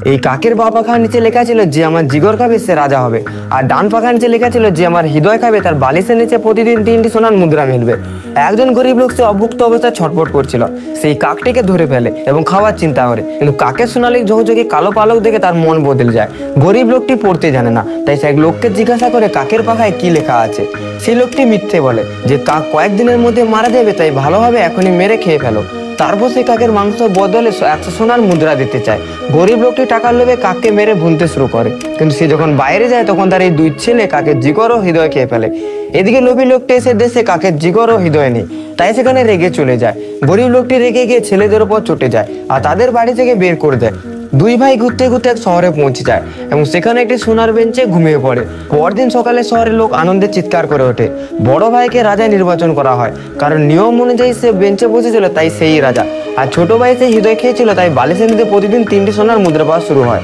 এই কাকের বাঁ পাখার নিচে লেখা ছিল যে আমার জিগর খাবে সে রাজা হবে, আর ডান পাখার নিচে লেখা ছিল যে আমার হৃদয় খাবে তার বালিশের নিচে প্রতিদিন 3টি সোনার মুদ্রা মিলবে। একজন গরিব লোক সে অভুক্ত অবস্থায় ছটফট করছিল। সেই কাকটিকে ধরে ফেলে এবং খাওয়ার চিন্তা করে, কিন্তু কাকের সোনালি ঝকঝকে কালো পালক দেখে তার মন বদলে যায়। গরিব লোকটি পড়তে জানে না, তাই সে এক লোককে জিজ্ঞাসা করে কাকের পাখায় কি লেখা আছে। সেই লোকটি মিথ্যে বলে যে কাক কয়েকদিনের মধ্যে মারা যাবে, তাই ভালোভাবে এখনই মেরে খেয়ে ফেলো। তারপর সে কাকের মাংস বদলে 100 সোনার মুদ্রা দিতে চায়। গরিব লোকটি টাকার লোভে কাককে মেরে ভুনতে শুরু করে, কিন্তু সে যখন বাইরে যায় তখন তার এই 2 ছেলে কাকের জিগর ও হৃদয় খেয়ে ফেলে। এদিকে লোভী লোকটি এসে দেশে কাকের জিগর ও হৃদয় নেই, তাই সেখানে রেগে চলে যায়। গরিব লোকটি রেগে গিয়ে ছেলেদের উপর চটে যায় আর তাদের বাড়ি থেকে বের করে দেয়। 2 ভাই ঘুরতে ঘুরতে এক শহরে পৌঁছে যায় এবং সেখানে একটি সোনার বেঞ্চে ঘুমিয়ে পড়ে। পরদিন সকালে শহরের লোক আনন্দে চিৎকার করে ওঠে। বড় ভাইকে রাজা নির্বাচন করা হয়, কারণ নিয়ম অনুযায়ী সে বেঞ্চে বসেছিল তাই সেই রাজা। আর ছোট ভাই সে হৃদয় খেয়েছিল, তাই বালিশের নিচে প্রতিদিন 3টি সোনার মুদ্রা পাওয়া শুরু হয়।